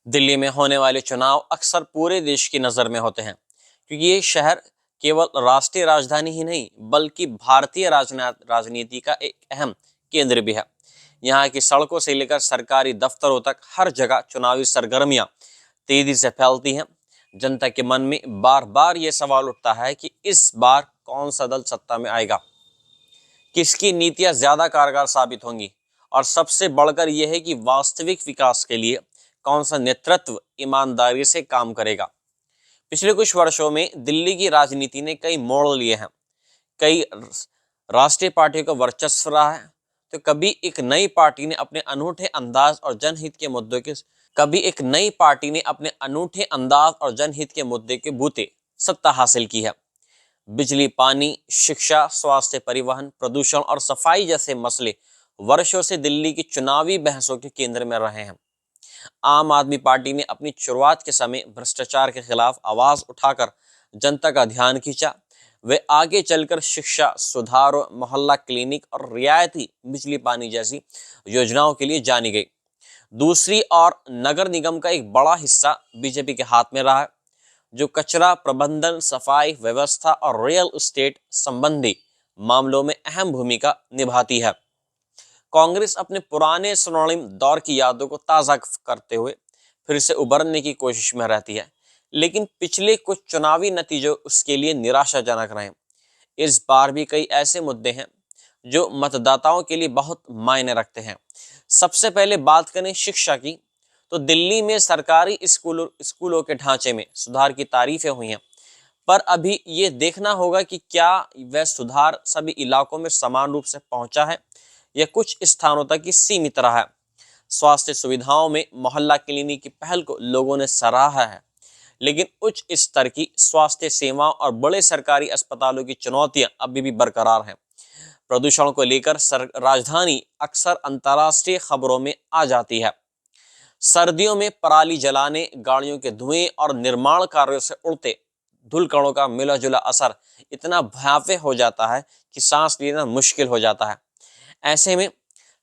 दिल्ली में होने वाले चुनाव अक्सर पूरे देश की नज़र में होते हैं, क्योंकि ये शहर केवल राष्ट्रीय राजधानी ही नहीं बल्कि भारतीय राजनीति का एक अहम केंद्र भी है। यहाँ की सड़कों से लेकर सरकारी दफ्तरों तक हर जगह चुनावी सरगर्मियां तेजी से फैलती हैं। जनता के मन में बार बार ये सवाल उठता है कि इस बार कौन सा दल सत्ता में आएगा, किसकी नीतियां ज्यादा कारगर साबित होंगी, और सबसे बढ़कर यह है कि वास्तविक विकास के लिए कौन सा नेतृत्व ईमानदारी से काम करेगा। पिछले कुछ वर्षों में दिल्ली की राजनीति ने कई मोड़ लिए हैं। कई राष्ट्रीय पार्टियों का वर्चस्व रहा है, तो कभी एक नई पार्टी ने अपने अनूठे अंदाज और जनहित के मुद्दों के बूते सत्ता हासिल की है। बिजली, पानी, शिक्षा, स्वास्थ्य, परिवहन, प्रदूषण और सफाई जैसे मसले वर्षों से दिल्ली की चुनावी बहसों के केंद्र में रहे हैं। आम आदमी पार्टी ने अपनी शुरुआत के समय भ्रष्टाचार के खिलाफ आवाज उठाकर जनता का ध्यान खींचा। वे आगे चलकर शिक्षा सुधार, मोहल्ला क्लिनिक और रियायती बिजली पानी जैसी योजनाओं के लिए जानी गई। दूसरी ओर नगर निगम का एक बड़ा हिस्सा बीजेपी के हाथ में रहा है, जो कचरा प्रबंधन, सफाई व्यवस्था और रियल एस्टेट संबंधी मामलों में अहम भूमिका निभाती है। कांग्रेस अपने पुराने स्वर्णिम दौर की यादों को ताज़ा करते हुए फिर से उभरने की कोशिश में रहती है, लेकिन पिछले कुछ चुनावी नतीजे उसके लिए निराशाजनक रहे। इस बार भी कई ऐसे मुद्दे हैं जो मतदाताओं के लिए बहुत मायने रखते हैं। सबसे पहले बात करें शिक्षा की, तो दिल्ली में सरकारी स्कूलों के ढांचे में सुधार की तारीफें हुई हैं, पर अभी ये देखना होगा कि क्या वह सुधार सभी इलाकों में समान रूप से पहुंचा है या कुछ स्थानों तक ही सीमित रहा है। स्वास्थ्य सुविधाओं में मोहल्ला क्लिनिक की पहल को लोगों ने सराहा है, लेकिन उच्च स्तर की स्वास्थ्य सेवाओं और बड़े सरकारी अस्पतालों की चुनौतियां अभी भी बरकरार हैं। प्रदूषण को लेकर राजधानी अक्सर अंतर्राष्ट्रीय खबरों में आ जाती है। सर्दियों में पराली जलाने, गाड़ियों के धुएं और निर्माण कार्यों से उड़ते धूलकणों का मिला जुला असर इतना भयावह हो जाता है कि सांस लेना मुश्किल हो जाता है। ऐसे में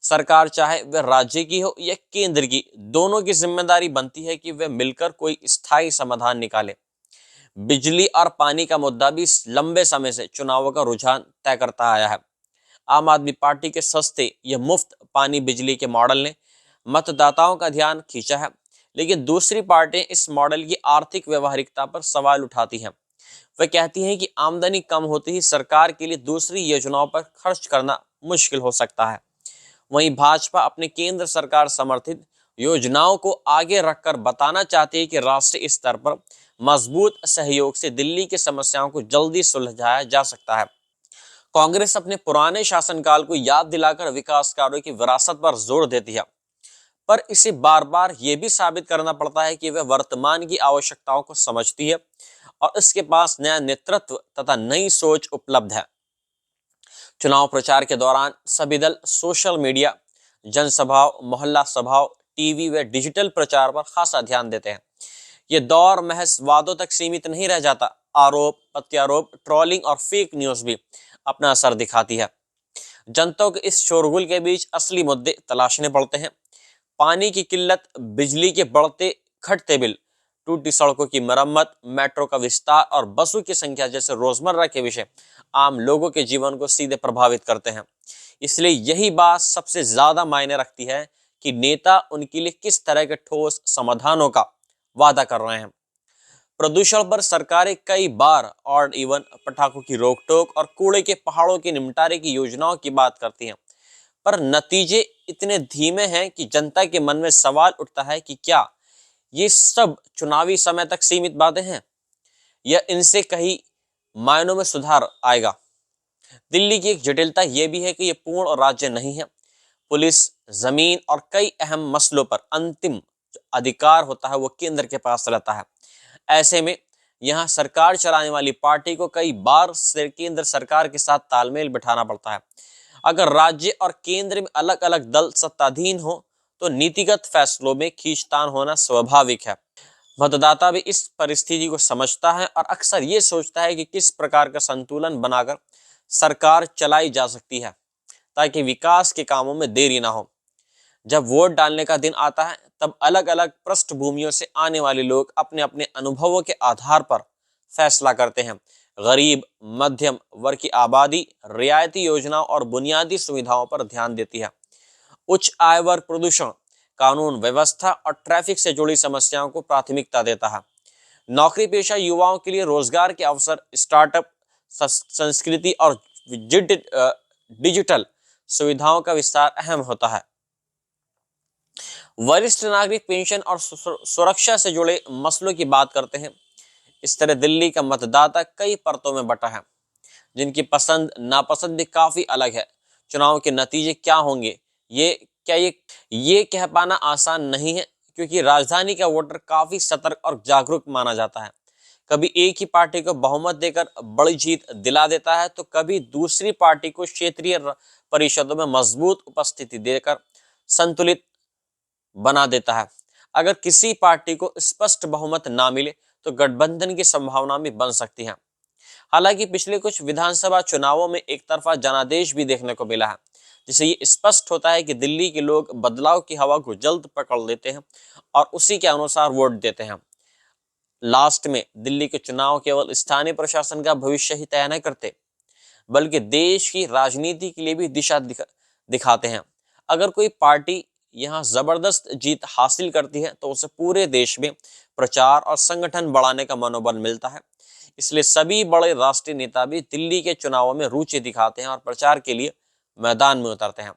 सरकार, चाहे वह राज्य की हो या केंद्र की, दोनों की जिम्मेदारी बनती है कि वह मिलकर कोई स्थायी समाधान निकाले। बिजली और पानी का मुद्दा भी लंबे समय से चुनावों का रुझान तय करता आया है। आम आदमी पार्टी के सस्ते या मुफ्त पानी बिजली के मॉडल ने मतदाताओं का ध्यान खींचा है, लेकिन दूसरी पार्टियां इस मॉडल की आर्थिक व्यवहारिकता पर सवाल उठाती हैं। वे कहती हैं कि आमदनी कम होते ही सरकार के लिए दूसरी योजनाओं पर खर्च करना मुश्किल हो सकता है। वहीं भाजपा अपने केंद्र सरकार समर्थित योजनाओं को आगे रखकर बताना चाहती है कि राष्ट्रीय स्तर पर मजबूत सहयोग से दिल्ली की समस्याओं को जल्दी सुलझाया जा सकता है। कांग्रेस अपने पुराने शासनकाल को याद दिलाकर विकास कार्यों की विरासत पर जोर देती है, पर इसे बार बार यह भी साबित करना पड़ता है कि वह वर्तमान की आवश्यकताओं को समझती है और इसके पास नया नेतृत्व तथा नई सोच उपलब्ध है। चुनाव प्रचार के दौरान सभी दल सोशल मीडिया, जनसभाओं, मोहल्ला सभाओं, टीवी व डिजिटल प्रचार पर खासा ध्यान देते हैं। ये दौर महज वादों तक सीमित नहीं रह जाता। आरोप प्रत्यारोप, ट्रोलिंग और फेक न्यूज भी अपना असर दिखाती है। जनता को इस शोरगुल के बीच असली मुद्दे तलाशने पड़ते हैं। पानी की किल्लत, बिजली के बढ़ते घटते बिल, टूटी सड़कों की मरम्मत, मेट्रो का विस्तार और बसों की संख्या जैसे रोजमर्रा के विषय आम लोगों के जीवन को सीधे प्रभावित करते हैं। इसलिए यही बात सबसे ज्यादा मायने रखती है कि नेता उनके लिए किस तरह के ठोस समाधानों का वादा कर रहे हैं। प्रदूषण पर सरकारें कई बार ऑड इवन पटाखों की रोक-टोक और कूड़े के पहाड़ों के निपटारे की योजनाओं की बात करती हैं, पर नतीजे इतने धीमे हैं कि जनता के मन में सवाल उठता है कि क्या ये सब चुनावी समय तक सीमित बातें हैं या इनसे कहीं मायनों में सुधार आएगा। दिल्ली की एक जटिलता यह भी है कि ये पूर्ण राज्य नहीं है। पुलिस, जमीन और कई अहम मसलों पर अंतिम अधिकार होता है वो केंद्र के पास रहता है। ऐसे में यहाँ सरकार चलाने वाली पार्टी को कई बार केंद्र सरकार के साथ तालमेल बिठाना पड़ता है। अगर राज्य और केंद्र में अलग अलग दल सत्ताधीन हो तो नीतिगत फैसलों में खींचतान होना स्वाभाविक है। मतदाता भी इस परिस्थिति को समझता है और अक्सर ये सोचता है कि किस प्रकार का संतुलन बनाकर सरकार चलाई जा सकती है ताकि विकास के कामों में देरी ना हो। जब वोट डालने का दिन आता है तब अलग अलग पृष्ठभूमियों से आने वाले लोग अपने अपने अनुभवों के आधार पर फैसला करते हैं। गरीब मध्यम वर्ग की आबादी रियायती योजनाओं और बुनियादी सुविधाओं पर ध्यान देती है। उच्च आय वर्ग प्रदूषण, कानून व्यवस्था और ट्रैफिक से जुड़ी समस्याओं को प्राथमिकता देता है। नौकरी पेशा युवाओं के लिए रोजगार के अवसर, स्टार्टअप, संस्कृति और डिजिटल सुविधाओं का विस्तार अहम होता है। वरिष्ठ नागरिक पेंशन और सुरक्षा से जुड़े मसलों की बात करते हैं। इस तरह दिल्ली का मतदाता कई परतों में बटा है, जिनकी पसंद नापसंद भी काफी अलग है। चुनाव के नतीजे क्या होंगे ये कह पाना आसान नहीं है, क्योंकि राजधानी का वोटर काफी सतर्क और जागरूक माना जाता है। कभी एक ही पार्टी को बहुमत देकर बड़ी जीत दिला देता है, तो कभी दूसरी पार्टी को क्षेत्रीय परिषदों में मजबूत उपस्थिति देकर संतुलित बना देता है। अगर किसी पार्टी को स्पष्ट बहुमत ना मिले तो गठबंधन की संभावना भी बन सकती है। हालांकि पिछले कुछ विधानसभा चुनावों में एक तरफा जनादेश भी देखने को मिला है, जिससे ये स्पष्ट होता है कि दिल्ली के लोग बदलाव की हवा को जल्द पकड़ लेते हैं और उसी के अनुसार वोट देते हैं। लास्ट में दिल्ली के चुनाव केवल स्थानीय प्रशासन का भविष्य ही तय नहीं करते, बल्कि देश की राजनीति के लिए भी दिशा दिखाते हैं। अगर कोई पार्टी यहाँ जबरदस्त जीत हासिल करती है तो उसे पूरे देश में प्रचार और संगठन बढ़ाने का मनोबल मिलता है। इसलिए सभी बड़े राष्ट्रीय नेता भी दिल्ली के चुनावों में रुचि दिखाते हैं और प्रचार के लिए मैदान में उतरते हैं।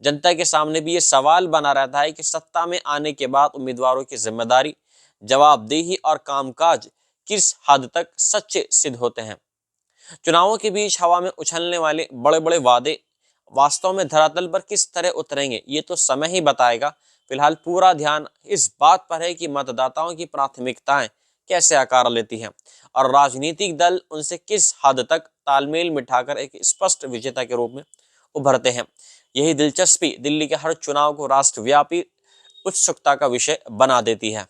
जनता के सामने भी ये सवाल बना रहता है कि सत्ता में आने के बाद उम्मीदवारों की जिम्मेदारी, जवाबदेही और कामकाज किस हद तक सच्चे सिद्ध होते हैं। चुनावों के बीच हवा में उछलने वाले बड़े बड़े वादे वास्तव में धरातल पर किस तरह उतरेंगे, ये तो समय ही बताएगा। फिलहाल पूरा ध्यान इस बात पर है कि मतदाताओं की प्राथमिकताएं कैसे आकार लेती हैं और राजनीतिक दल उनसे किस हद तक तालमेल बिठाकर एक स्पष्ट विजेता के रूप में उभरते हैं। यही दिलचस्पी दिल्ली के हर चुनाव को राष्ट्रव्यापी उत्सुकता का विषय बना देती है।